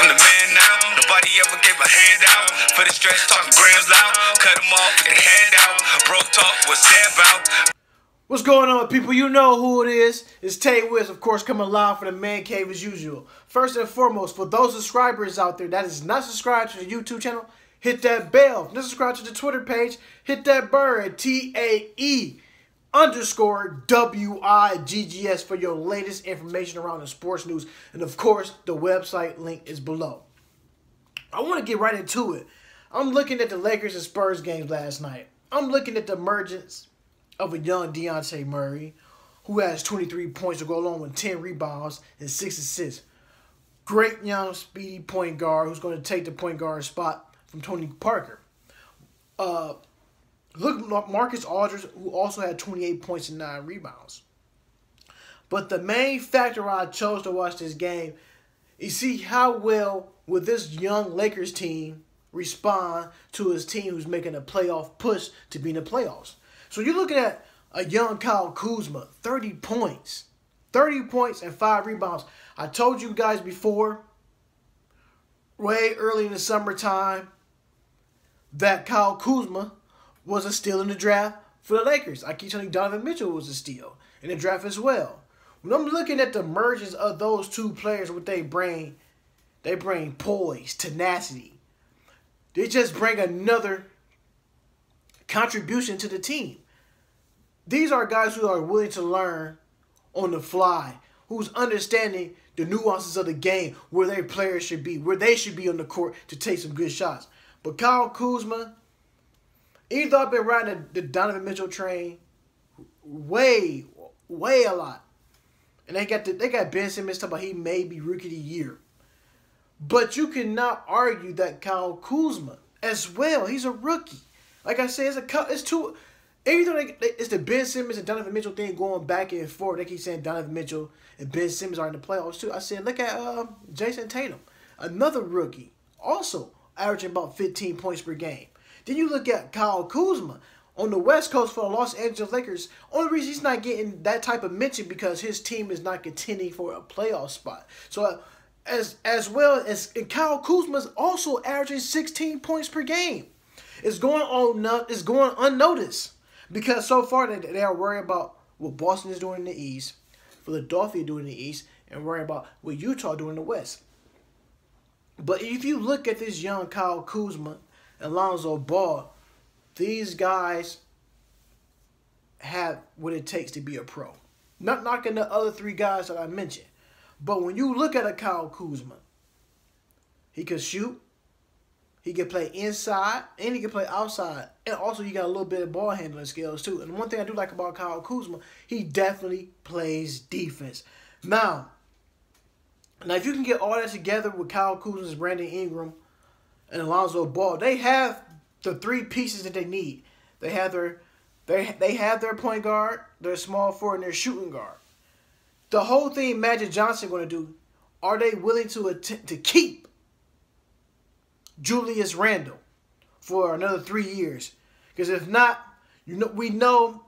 I'm the man now. Nobody ever gave a handout. For the stretch, talking grams loud. Cut them off with the hand out. Bro talk, what's that about? What's going on, people? You know who it is. It's Tay Wiz, of course, coming live for the Man Cave as usual. First and foremost, for those subscribers out there that is not subscribed to the YouTube channel, hit that bell. If you're not subscribed to the Twitter page, hit that bird at TAE_WIGGS for your latest information around the sports news. And of course, the website link is below. I want to get right into it. I'm looking at the Lakers and Spurs games last night. I'm looking at the emergence of a young Dejounte Murray, who has 23 points to go along with 10 rebounds and 6 assists. Great young, speedy point guard who's going to take the point guard spot from Tony Parker. Look, Marcus Aldridge, who also had 28 points and 9 rebounds. But the main factor I chose to watch this game is see how well will this young Lakers team respond to his team who's making a playoff push to be in the playoffs. So you're looking at a young Kyle Kuzma, 30 points. 30 points and 5 rebounds. I told you guys before, way early in the summertime, that Kyle Kuzma was a steal in the draft for the Lakers. I keep telling you Donovan Mitchell was a steal in the draft as well. When I'm looking at the emergence of those two players, what they bring poise, tenacity. They just bring another contribution to the team. These are guys who are willing to learn on the fly, who's understanding the nuances of the game, where their players should be, where they should be on the court to take some good shots. But Kyle Kuzma, even though I've been riding the Donovan Mitchell train way a lot, and they got Ben Simmons talking about he may be Rookie of the Year, but you cannot argue that Kyle Kuzma as well, he's a rookie. Like I said, it's two. Even though it's the Ben Simmons and Donovan Mitchell thing going back and forth, they keep saying Donovan Mitchell and Ben Simmons are in the playoffs too. I said, look at Jason Tatum, another rookie, also averaging about 15 points per game. Then you look at Kyle Kuzma on the West Coast for the Los Angeles Lakers. Only reason he's not getting that type of mention because his team is not contending for a playoff spot. So as well as Kyle Kuzma's also averaging 16 points per game. It's going unnoticed. Because so far they are worried about what Boston is doing in the East, Philadelphia doing in the East, and worried about what Utah doing in the West. But if you look at this young Kyle Kuzma and Lonzo Ball, these guys have what it takes to be a pro. Not knocking the other three guys that I mentioned. But when you look at a Kyle Kuzma, he can shoot. He can play inside, and he can play outside. And also, you got a little bit of ball handling skills, too. And one thing I do like about Kyle Kuzma, he definitely plays defense. Now, if you can get all that together with Kyle Kuzma's Brandon Ingram and Lonzo Ball, they have the three pieces that they need. They have their point guard, their small forward, and their shooting guard. The whole thing Magic Johnson going to do, are they willing to attempt to keep Julius Randle for another 3 years? Because if not, we know,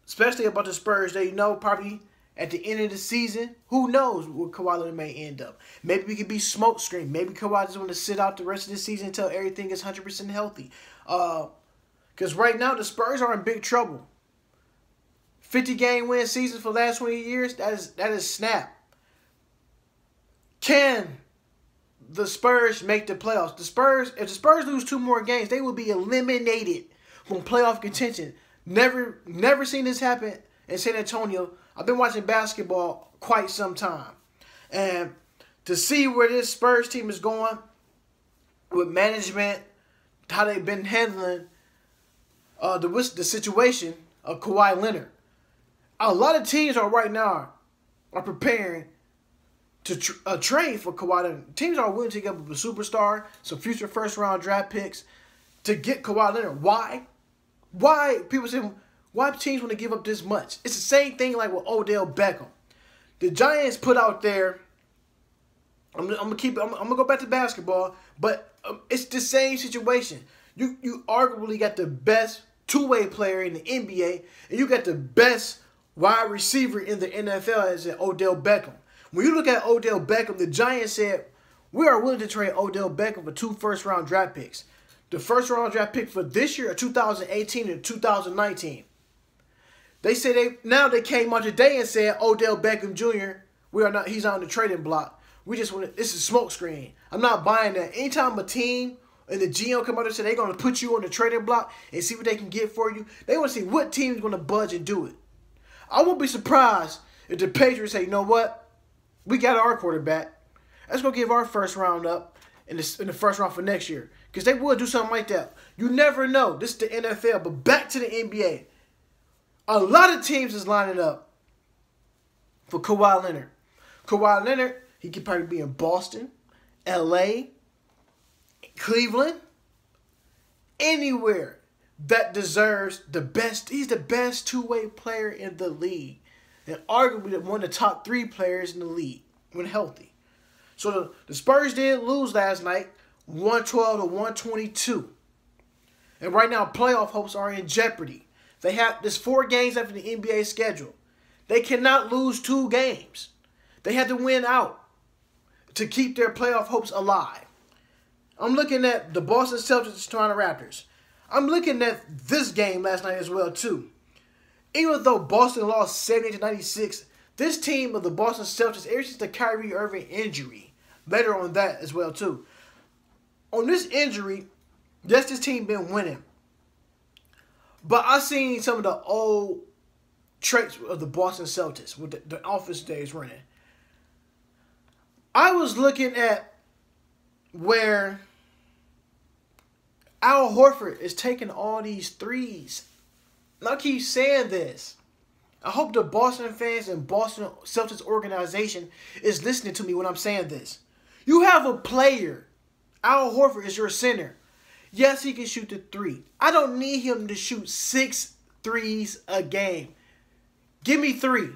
especially about the Spurs, they know probably at the end of the season, who knows where Kawhi Leonard may end up. Maybe we could be smoke screen. Maybe Kawhi just want to sit out the rest of the season until everything is 100% healthy. Because right now the Spurs are in big trouble. 50-game win season for the last 20 years, that is snap. Can the Spurs make the playoffs? If the Spurs lose 2 more games, they will be eliminated from playoff contention. Never seen this happen in San Antonio. I've been watching basketball quite some time. And to see where this Spurs team is going with management, how they've been handling the situation of Kawhi Leonard. A lot of teams right now are preparing to trade for Kawhi Leonard. Teams are willing to give up a superstar, some future first-round draft picks to get Kawhi Leonard. Why? Why? People say, why teams want to give up this much? It's the same thing like with Odell Beckham. The Giants put out there, I'm gonna go back to basketball, but it's the same situation. You arguably got the best two-way player in the NBA, and you got the best wide receiver in the NFL as Odell Beckham. When you look at Odell Beckham, the Giants said, We are willing to trade Odell Beckham for 2 first-round draft picks. The first-round draft pick for this year, 2018 and 2019. They say they came out today and said Odell Beckham Jr. He's on the trading block. We just want this is smoke screen. I'm not buying that. Anytime a team and the GM come out and say they're gonna put you on the trading block and see what they can get for you, they want to see what team's gonna budge and do it. I won't be surprised if the Patriots say, you know what? We got our quarterback. Let's go give our first round up in the first round for next year. Because they will do something like that. You never know. This is the NFL. But back to the NBA. A lot of teams is lining up for Kawhi Leonard. Kawhi Leonard, he could probably be in Boston, LA, Cleveland, anywhere that deserves the best. He's the best two-way player in the league. And arguably one of the top 3 players in the league when healthy. So the Spurs did lose last night, 112 to 122. And right now, playoff hopes are in jeopardy. There's 4 games after the NBA schedule. They cannot lose 2 games. They had to win out to keep their playoff hopes alive. I'm looking at the Boston Celtics and Toronto Raptors. I'm looking at this game last night as well, too. Even though Boston lost 78-96, this team of the Boston Celtics, ever since the Kyrie Irving injury, later on that as well, too. On this injury, yes, this team been winning. But I've seen some of the old traits of the Boston Celtics with the offense days running. I was looking at where Al Horford is taking all these threes. And I keep saying this. I hope the Boston fans and Boston Celtics organization is listening to me when I'm saying this. You have a player. Al Horford is your center. Yes, he can shoot the 3. I don't need him to shoot 6 threes a game. Give me 3.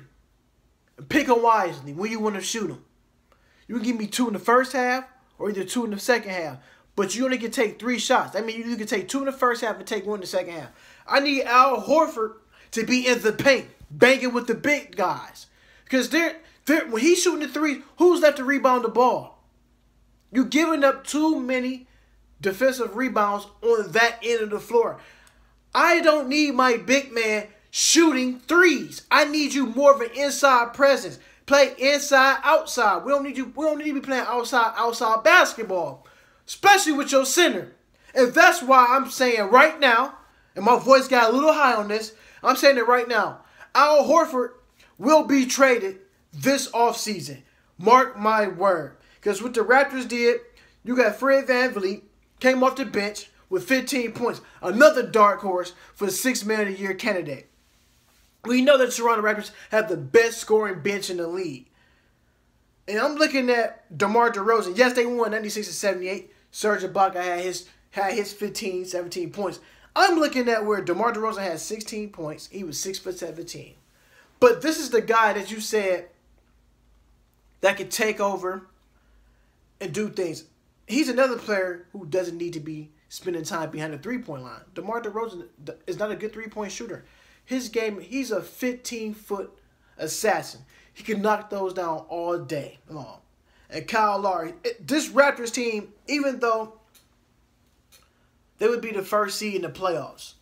Pick them wisely when you want to shoot them. You can give me 2 in the first half or either 2 in the second half. But you only can take 3 shots. That means you can take 2 in the first half and take 1 in the second half. I need Al Horford to be in the paint, banging with the big guys. Because when he's shooting the 3, who's left to rebound the ball? You're giving up too many defensive rebounds on that end of the floor. I don't need my big man shooting 3s. I need you more of an inside presence. Play inside, outside. We don't need to be playing outside basketball. Especially with your center. And that's why I'm saying right now, and my voice got a little high on this, I'm saying it right now. Al Horford will be traded this offseason. Mark my word. Because what the Raptors did, you got Fred VanVleet, came off the bench with 15 points. Another dark horse for the 6th Man of the Year candidate. We know that Toronto Raptors have the best scoring bench in the league. And I'm looking at DeMar DeRozan. Yes, they won 96-78. Serge Ibaka had his 15, 17 points. I'm looking at where DeMar DeRozan had 16 points. He was 6'17". But this is the guy that you said that could take over and do things. He's another player who doesn't need to be spending time behind the three-point line. DeMar DeRozan is not a good three-point shooter. His game, he's a 15-foot assassin. He can knock those down all day long. And Kyle Lowry, this Raptors team, even though they would be the first seed in the playoffs,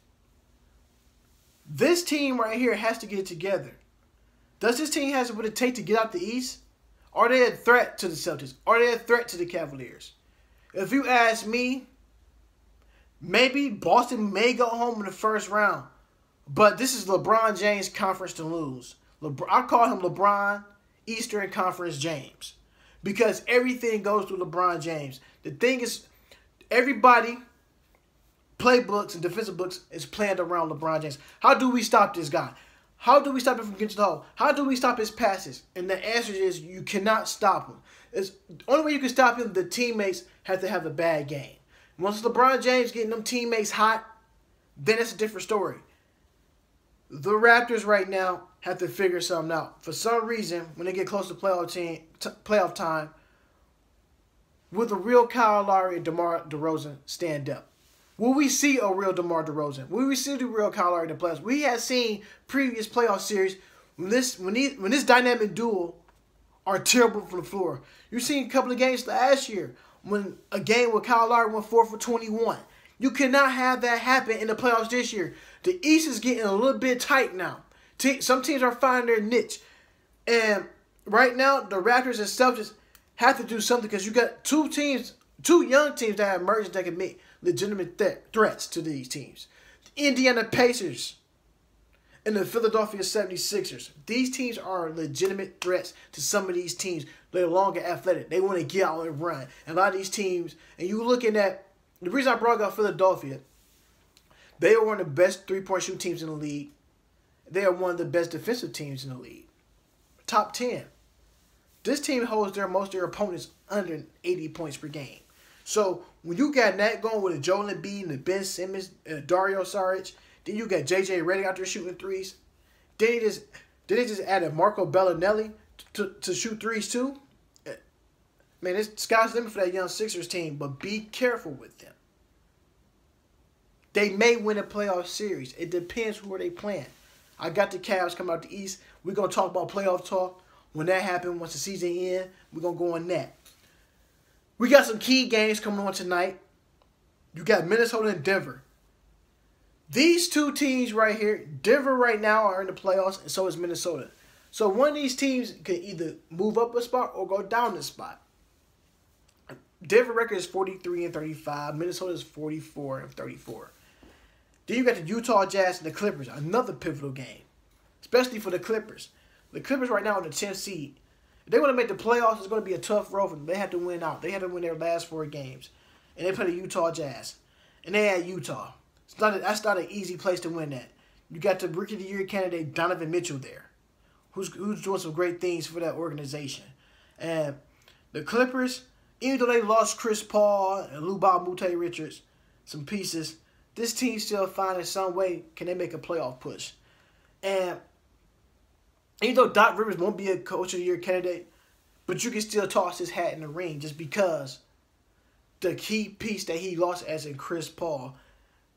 this team right here has to get it together. Does this team have what it takes to get out the East? Are they a threat to the Celtics? Are they a threat to the Cavaliers? If you ask me, maybe Boston may go home in the first round. But this is LeBron James' conference to lose. I call him LeBron Eastern Conference James. Because everything goes through LeBron James. The thing is, everybody, playbooks and defensive books is planned around LeBron James. How do we stop this guy? How do we stop him from getting to the hole? How do we stop his passes? And the answer is you cannot stop him. The only way you can stop him, the teammates have to have a bad game. Once LeBron James getting them teammates hot, then it's a different story. The Raptors right now have to figure something out. For some reason, when they get close to playoff time, will the real Kyle Lowry and DeMar DeRozan stand up? Will we see a real DeMar DeRozan? Will we see the real Kyle Lowry in the playoffs? We have seen previous playoff series when this dynamic duo are terrible from the floor. You've seen a couple of games last year when a game with Kyle Lowry went 4 for 21. You cannot have that happen in the playoffs this year. The East is getting a little bit tight now. Some teams are finding their niche. And right now, the Raptors and Celtics have to do something because you got two young teams that have emerged that can make legitimate threats to these teams. The Indiana Pacers and the Philadelphia 76ers. These teams are legitimate threats to some of these teams. They're longer athletic. They want to get out and run. And a lot of these teams, and you looking at, the reason I brought up Philadelphia, they are one of the best three-point shooting teams in the league. They are one of the best defensive teams in the league. Top 10. This team holds most of their opponents under 80 points per game. So when you got that going with a Joel Embiid and a Ben Simmons, Dario Saric, then you got J.J. Redick out there shooting threes. Then they just added Marco Bellinelli to shoot threes too. Man, it's sky's the limit for that young Sixers team, but be careful with them. They may win a playoff series. It depends who are they playing. I got the Cavs coming out the East. We're going to talk about playoff talk. When that happens, once the season ends, we're going to go on that. We got some key games coming on tonight. You got Minnesota and Denver. These two teams right here, Denver right now are in the playoffs, and so is Minnesota. So one of these teams can either move up a spot or go down a spot. Denver record is 43-35. Minnesota is 44-34. Then you got the Utah Jazz and the Clippers, another pivotal game, especially for the Clippers. The Clippers right now are the 10th seed. If they want to make the playoffs, it's going to be a tough road for them. They have to win out. They have to win their last 4 games. And they play the Utah Jazz. And they at Utah. That's not an easy place to win that. You got the Rookie of the Year candidate Donovan Mitchell there, who's doing some great things for that organization. And the Clippers, even though they lost Chris Paul and Lou Mute Richards, some pieces, this team still finding some way can they make a playoff push. And even though Doc Rivers won't be a Coach of the Year candidate, but you can still toss his hat in the ring just because the key piece that he lost as in Chris Paul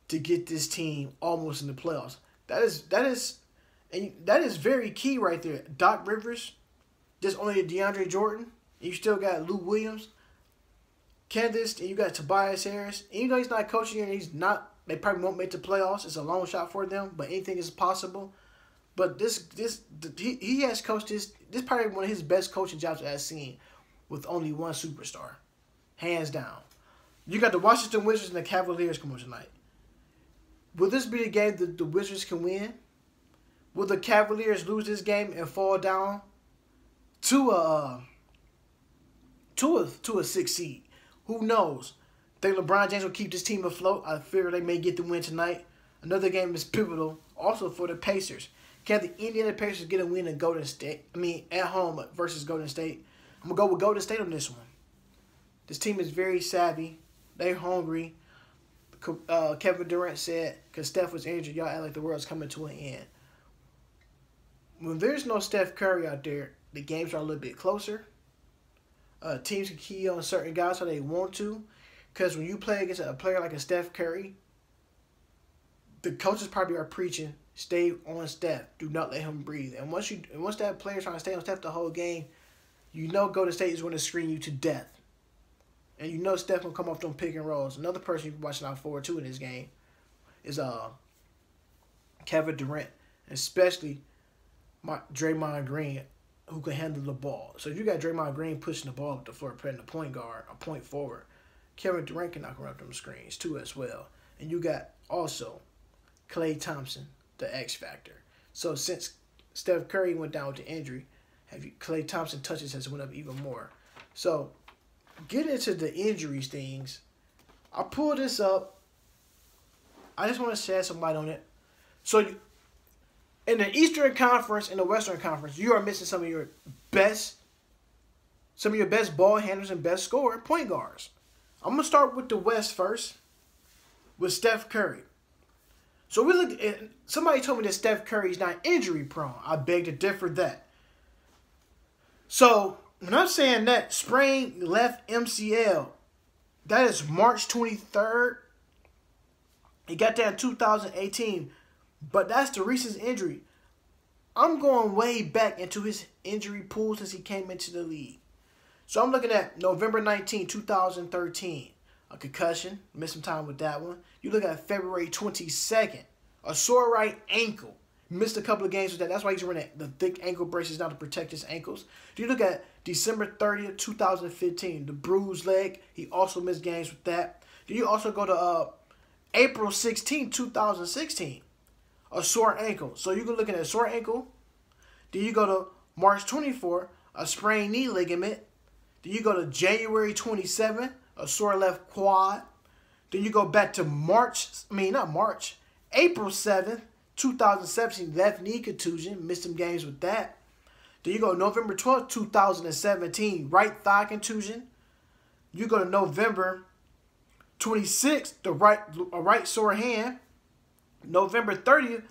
to get this team almost in the playoffs. That is very key right there. Doc Rivers, just only a DeAndre Jordan. You still got Lou Williams, Candace, and you got Tobias Harris. Even though he's not coaching and they probably won't make the playoffs. It's a long shot for them, but anything is possible. But he has coached this. This is probably one of his best coaching jobs I've seen, with only one superstar, hands down. You got the Washington Wizards and the Cavaliers coming tonight. Will this be the game that the Wizards can win? Will the Cavaliers lose this game and fall down to a 6 seed? Who knows? Think LeBron James will keep this team afloat? I figure they may get the win tonight. Another game is pivotal, also for the Pacers. Can the Indiana Pacers get a win at Golden State? At home versus Golden State. I'm gonna go with Golden State on this one. This team is very savvy. They're hungry. Kevin Durant said, because Steph was injured, y'all act like the world's coming to an end. When there's no Steph Curry out there, the games are a little bit closer. Teams can key on certain guys how they want to. Because when you play against a player like a Steph Curry, the coaches probably are preaching, stay on Steph. Do not let him breathe. And once that player's trying to stay on Steph the whole game, you know Golden State is going to screen you to death. And you know Steph will come off them pick and rolls. Another person you're watching out for too in this game is Kevin Durant, especially Draymond Green, who can handle the ball. So if you got Draymond Green pushing the ball up the floor, playing the point guard, a point forward, Kevin Durant can knock around them screens too as well. And you got also Klay Thompson, the X factor. So since Steph Curry went down with the injury, Klay Thompson touches has went up even more. So get into the injuries things. I pulled this up. I just want to shed some light on it. So in the Eastern Conference and the Western Conference, you are missing some of your best ball handlers and best scorer point guards. I'm going to start with the West first with Steph Curry. So we look at, somebody told me that Steph Curry is not injury prone. I beg to differ that. So when I'm saying that sprained left MCL, that is March 23rd. He got that in 2018, but that's the recent injury. I'm going way back into his injury pool since he came into the league. So I'm looking at November 19, 2013, a concussion, missed some time with that one. You look at February 22nd, a sore right ankle. Missed a couple of games with that. That's why he's wearing the thick ankle braces now to protect his ankles. You look at December 30th, 2015, the bruised leg. He also missed games with that. Then you also go to April 16, 2016, a sore ankle. So you can look at a sore ankle. Then you go to March 24, a sprained knee ligament. Then you go to January 27, a sore left quad. Then you go back to April 7th, 2017, left knee contusion, missed some games with that. Then you go November 12th, 2017, right thigh contusion. You go to November 26th, a right sore hand. November 30th,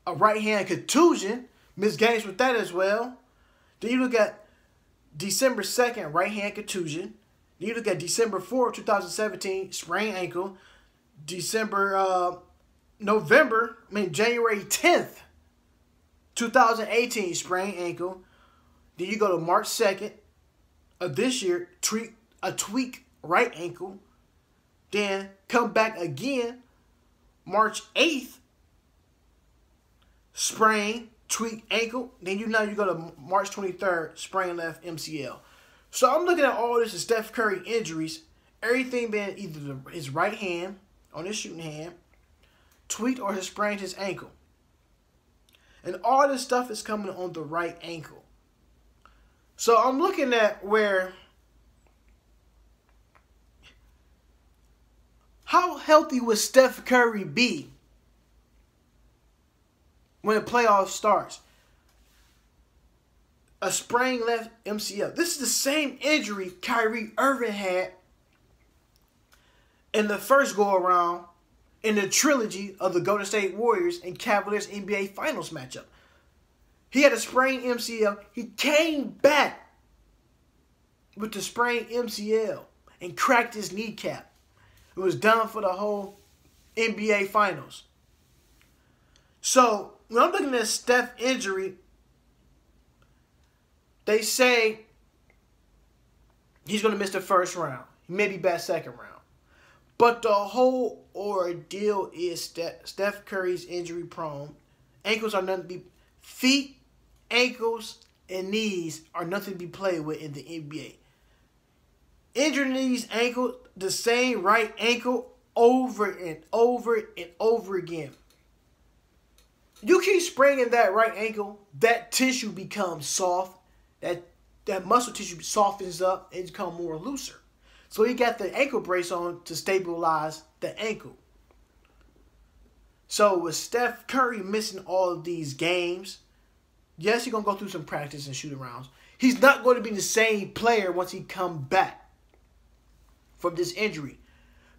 a right hand contusion, missed games with that as well. Then you look at December 2nd, right hand contusion. Then you look at December 4th, 2017, sprained ankle. January 10th, 2018, sprained ankle. Then you go to March 2nd of this year, a tweak right ankle. Then come back again, March 8th, sprain, tweak ankle. Then you go to March 23rd, sprain left MCL. So I'm looking at all this as Steph Curry injuries. Everything being either his right hand on his shooting hand, tweaked, or has sprained his ankle. And all this stuff is coming on the right ankle. So I'm looking at how healthy would Steph Curry be when the playoff starts? A sprained left MCL. This is the same injury Kyrie Irving had in the first go-around in the trilogy of the Golden State Warriors and Cavaliers NBA Finals matchup. He had a sprained MCL. He came back with the sprained MCL and cracked his kneecap. It was done for the whole NBA Finals. So, when I'm looking at Steph's injury, they say he's going to miss the first round. He may be back second round. But the whole ordeal is that Steph Curry's injury prone. Ankles are nothing to be... Feet, ankles, and knees are nothing to be played with in the NBA. Injured knees, ankle, the same right ankle over and over and over again. You keep spraining that right ankle, that tissue becomes soft. That muscle tissue softens up and becomes more looser. So he got the ankle brace on to stabilize the ankle. So with Steph Curry missing all of these games, yes, he's going to go through some practice and shooting rounds. He's not going to be the same player once he comes back from this injury,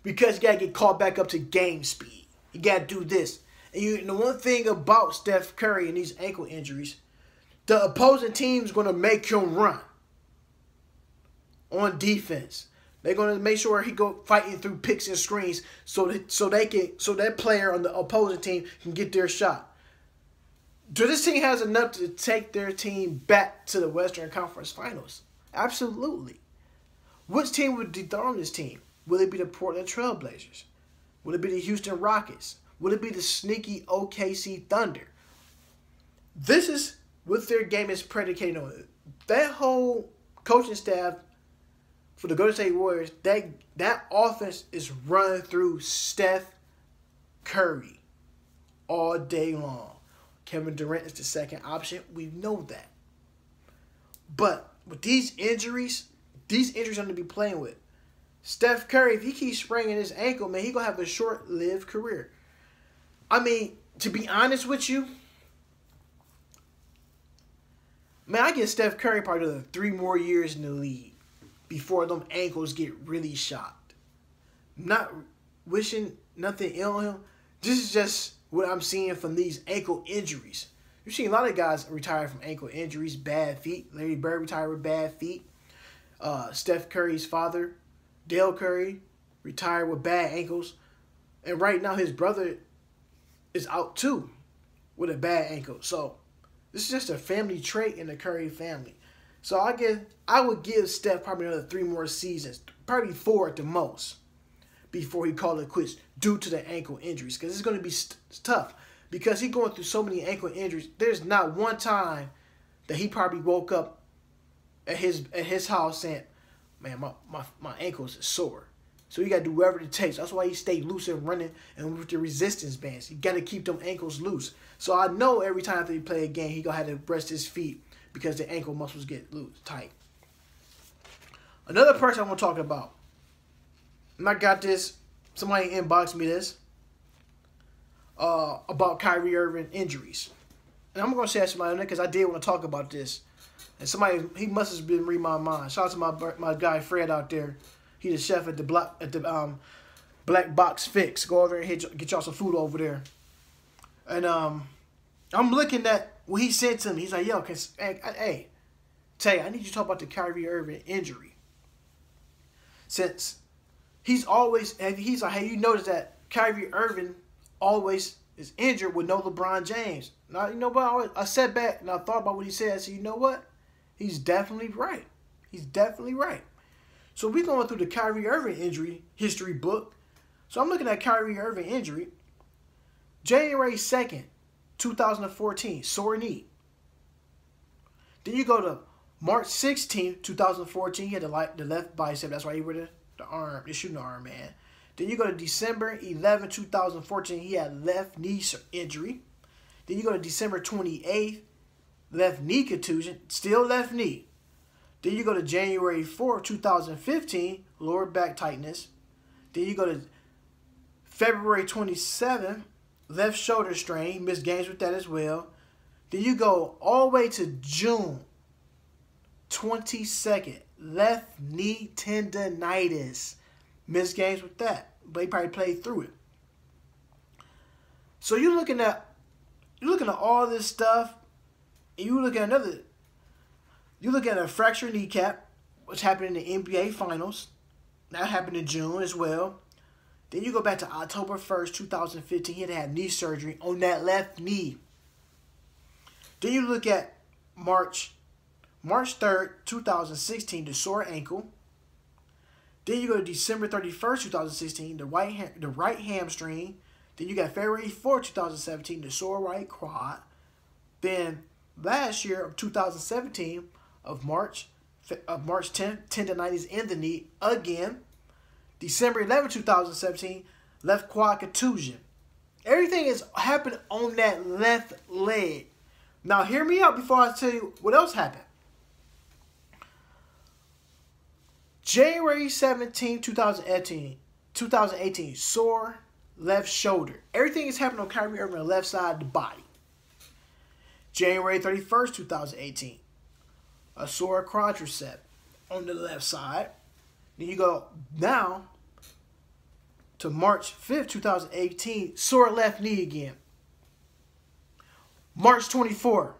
because you got to get caught back up to game speed. You got to do this. And the one thing about Steph Curry and these ankle injuries, the opposing team is going to make him run on defense. They're going to make sure he go fighting through picks and screens so that player on the opposing team can get their shot. Do this team has enough to take their team back to the Western Conference Finals? Absolutely. Which team would dethrone this team? Will it be the Portland Trail Blazers? Will it be the Houston Rockets? Will it be the sneaky OKC Thunder? This is what their game is predicated on. That whole coaching staff for the Golden State Warriors, that offense is run through Steph Curry all day long. Kevin Durant is the second option. We know that. But with these injuries I'm going to be playing with. Steph Curry, if he keeps spraining his ankle, man, he's going to have a short-lived career. I mean, to be honest with you, man, I give Steph Curry probably another 3 more years in the league before them ankles get really shot. Not wishing nothing ill on him. This is just what I'm seeing from these ankle injuries. You're seeing a lot of guys retire from ankle injuries, bad feet. Larry Bird retired with bad feet. Steph Curry's father, Dale Curry, retired with bad ankles. And right now his brother is out too with a bad ankle. So This is just a family trait in the Curry family. So I would give Steph probably another 3 more seasons, probably 4 at the most, before he called it quits due to the ankle injuries. Because it's going to be tough. Because he's going through so many ankle injuries. There's not one time that he probably woke up at his house saying, man, my ankles are sore. So you got to do whatever it takes. That's why he stayed loose and running and with the resistance bands. You got to keep them ankles loose. So I know every time after he play a game, he going to have to rest his feet because the ankle muscles get loose, tight. Another person I want to talk about. And I got this. Somebody inboxed me this. About Kyrie Irving injuries. And I'm going to say somebody on there because I did want to talk about this. And somebody, he must have been reading my mind. Shout out to my guy Fred out there. He the chef at the Black Box Fix. Go over there and get y'all some food over there. And I'm looking at what he said to me. He's like, yo, hey, Tay, I need you to talk about the Kyrie Irving injury. Since he's like, hey, you notice that Kyrie Irving always is injured with no LeBron James. Now, you know what? I sat back and I thought about what he said. I said, you know what? He's definitely right. He's definitely right. So we're going through the Kyrie Irving injury history book. So I'm looking at Kyrie Irving injury. January 2nd, 2014, sore knee. Then you go to March 16th, 2014. He had the left bicep. That's why he wore the shooting arm, man. Then you go to December 11, 2014. He had left knee injury. Then you go to December 28th, left knee contusion, still left knee. Then you go to January 4th, 2015, lower back tightness. Then you go to February 27th, left shoulder strain. He missed games with that as well. Then you go all the way to June 22nd, left knee tendonitis. Missed games with that, but he probably played through it. So you're looking at all this stuff, and you look at a fractured kneecap, which happened in the NBA Finals. That happened in June as well. Then you go back to October 1st, 2015. He had knee surgery on that left knee. Then you look at March 3rd, 2016, the sore ankle. Then you go to December 31st, 2016, the right hamstring. Then you got February 4th, 2017, the sore right quad. Then last year of 2017 of March 10th, tendonitis in the knee again. December 11th, 2017, left quad contusion. Everything is happened on that left leg. Now hear me out before I tell you what else happened. January 17, 2018, sore left shoulder. Everything is happening on Kyrie Irving on the left side of the body. January 31st, 2018, a sore quadricep on the left side. Then you go now to March 5th, 2018, sore left knee again. March 24th,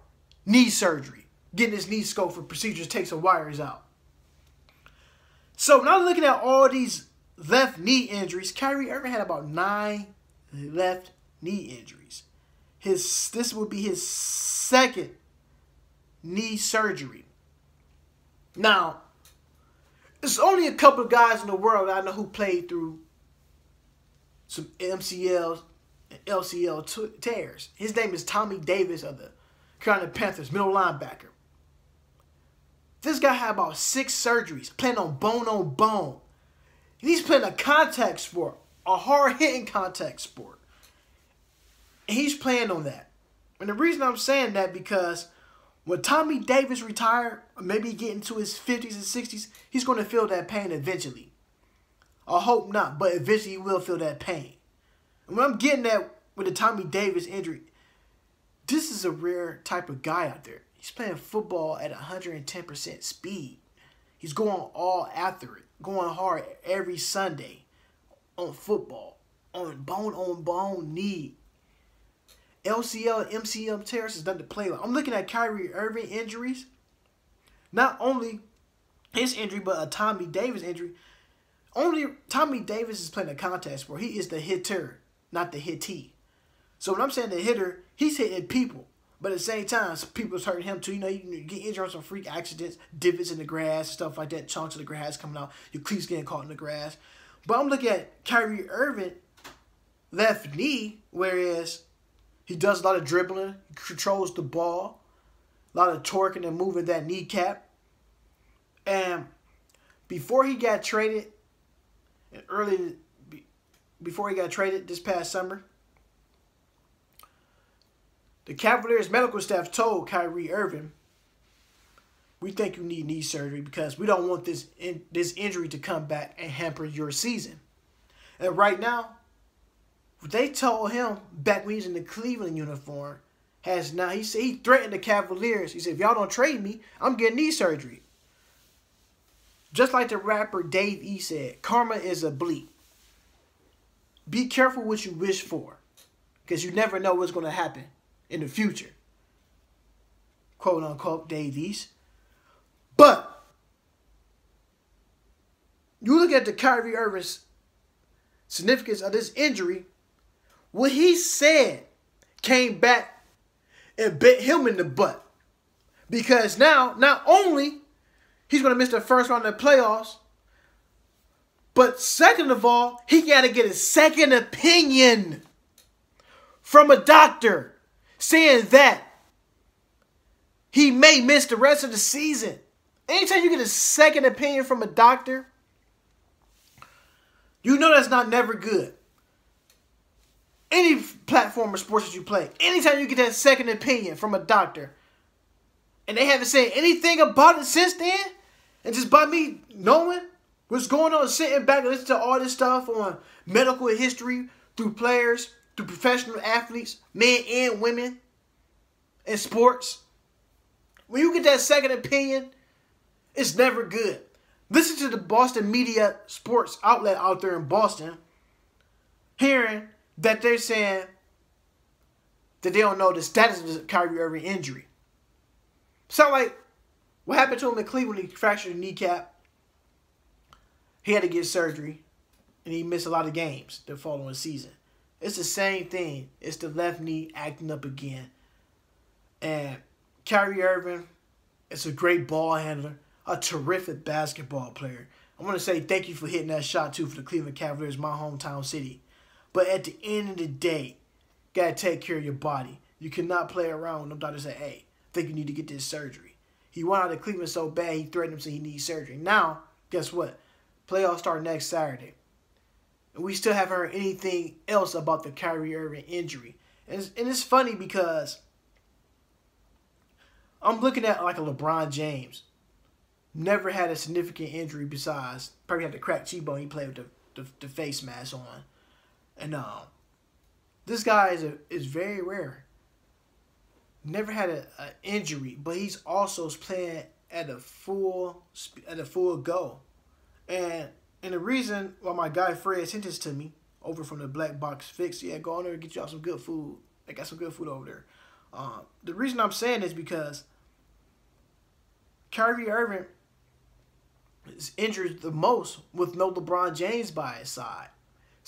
knee surgery. Getting his knee scoped for procedures, take some wires out. So now looking at all these left knee injuries, Kyrie Irving had about 9 left knee injuries. This would be his second knee surgery. Now, there's only a couple of guys in the world that I know who played through some MCLs and LCL tears. His name is Tommy Davis of the Carolina Panthers, middle linebacker. This guy had about 6 surgeries, playing on bone. And he's playing a contact sport, a hard-hitting contact sport. And he's playing on that. And the reason I'm saying that because when Tommy Davis retired, or maybe get into his 50s and 60s, he's going to feel that pain eventually. I hope not, but eventually he will feel that pain. And what I'm getting at with the Tommy Davis injury, this is a rare type of guy out there. He's playing football at 110% speed. He's going all after it, going hard every Sunday on football, on bone knee. LCL and MCL tears is nothing to play with. I'm looking at Kyrie Irving injuries. Not only his injury, but a Tommy Davis injury. Only Tommy Davis is playing a contact sport. He is the hitter, not the hittee. So when I'm saying the hitter, he's hitting people. But at the same time, some people's hurting him too. You know, you get injured on some freak accidents, divots in the grass, stuff like that, chunks of the grass coming out, your cleats getting caught in the grass. But I'm looking at Kyrie Irving, left knee, whereas he does a lot of dribbling, he controls the ball, a lot of torquing and moving that kneecap. And before he got traded, before he got traded this past summer, the Cavaliers medical staff told Kyrie Irving, we think you need knee surgery because we don't want this injury to come back and hamper your season. And right now, what they told him back when he was in the Cleveland uniform has now, he said he threatened the Cavaliers. He said, if y'all don't trade me, I'm getting knee surgery. Just like the rapper Dave E said, karma is a bleep. Be careful what you wish for, because you never know what's going to happen in the future. Quote unquote, Dave East. But you look at the Kyrie Irving's significance of this injury, what he said came back and bit him in the butt. Because now, not only he's going to miss the first round of the playoffs, but second of all, he got to get a second opinion from a doctor saying that he may miss the rest of the season. Anytime you get a second opinion from a doctor, you know that's not never good. Any platform of sports that you play, anytime you get that second opinion from a doctor, and they haven't said anything about it since then, and just by me knowing what's going on, sitting back and listening to all this stuff on medical history through players, through professional athletes, men and women, in sports, when you get that second opinion, it's never good. Listen to the Boston media sports outlet out there in Boston, hearing that they're saying that they don't know the status of the Kyrie Irving injury. Sound like what happened to him in Cleveland, he fractured a kneecap. He had to get surgery, and he missed a lot of games the following season. It's the same thing. It's the left knee acting up again. And Kyrie Irving is a great ball handler, a terrific basketball player. I want to say thank you for hitting that shot, too, for the Cleveland Cavaliers, my hometown city. But at the end of the day, you got to take care of your body. You cannot play around when them doctors say, hey, I think you need to get this surgery. He went out of Cleveland so bad, he threatened him saying he needs surgery. Now, guess what? Playoffs start next Saturday. And we still haven't heard anything else about the Kyrie Irving injury. And it's funny because I'm looking at like a LeBron James. Never had a significant injury besides probably had the cracked cheekbone he played with the face mask on. And this guy is very rare. Never had an injury, but he's also playing at a full go. And the reason why my guy Fred sent this to me over from the Black Box Fix, yeah, go on there and get y'all some good food. They got some good food over there. The reason I'm saying this because Kyrie Irving is injured the most with no LeBron James by his side.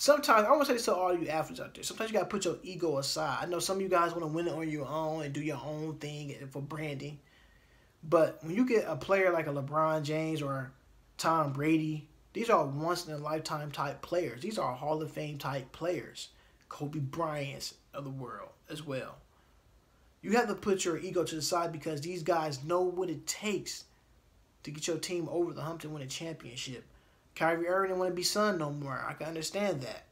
Sometimes, I want to say this to all you athletes out there, sometimes you got to put your ego aside. I know some of you guys want to win it on your own and do your own thing for branding. But when you get a player like a LeBron James or Tom Brady, these are once-in-a-lifetime type players. These are Hall of Fame type players. Kobe Bryant's of the world as well. You have to put your ego to the side because these guys know what it takes to get your team over the hump to win a championship. Kyrie Irving didn't want to be son no more. I can understand that.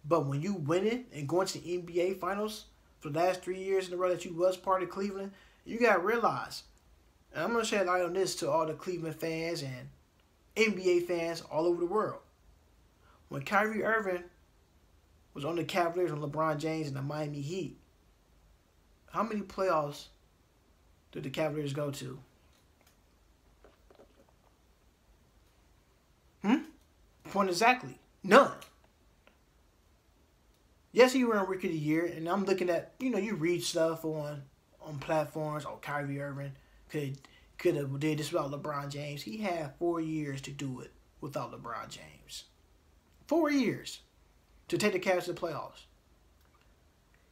But when you win it and going to the NBA Finals for the last 3 years in a row that you was part of Cleveland, you got to realize, and I'm going to shed light on this to all the Cleveland fans and NBA fans all over the world. When Kyrie Irving was on the Cavaliers and LeBron James and the Miami Heat, how many playoffs did the Cavaliers go to? Point exactly. None. Yes, he ran Rookie of the Year, and I'm looking at, you read stuff on platforms. Oh, Kyrie Irving could have did this without LeBron James. He had 4 years to do it without LeBron James. 4 years to take the Cavs to the playoffs.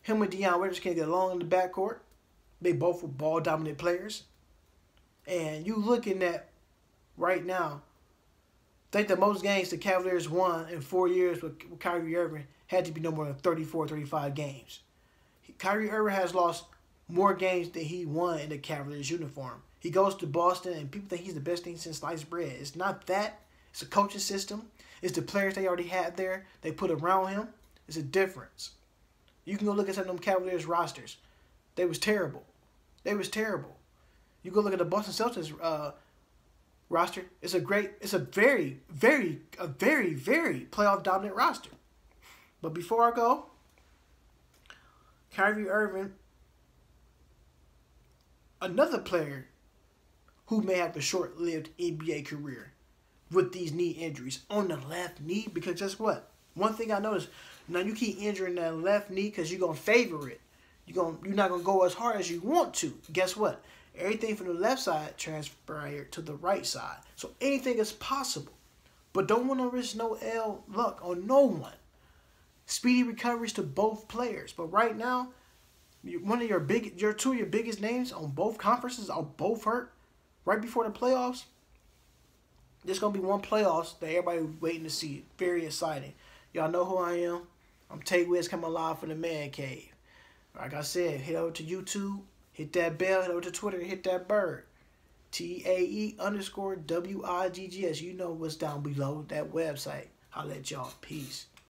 Him and Deion Waiters can't get along in the backcourt. They both were ball dominant players. And you looking at right now, I think the most games the Cavaliers won in 4 years with Kyrie Irving had to be no more than 34, 35 games. Kyrie Irving has lost more games than he won in the Cavaliers uniform. He goes to Boston and people think he's the best thing since sliced bread. It's not that. It's a coaching system. It's the players they already had there. They put around him. It's a difference. You can go look at some of them Cavaliers rosters. They was terrible. They was terrible. You go look at the Boston Celtics roster. It's a very, very playoff dominant roster. But before I go, Kyrie Irving, another player who may have a short-lived NBA career with these knee injuries on the left knee. Because guess what? One thing I noticed, now you keep injuring that left knee because you're going to favor it. You're not going to go as hard as you want to. Guess what? Everything from the left side transpired to the right side. So anything is possible. But don't want to risk no L luck on no one. Speedy recoveries to both players. But right now, two of your biggest names on both conferences are both hurt right before the playoffs. There's going to be one playoffs that everybody waiting to see. Very exciting. Y'all know who I am. I'm Tay Wiz coming live from the Man Cave. Like I said, head over to YouTube, hit that bell, head over to Twitter, hit that bird. TAE_WIGGS. You know what's down below that website. I'll let y'all. Peace.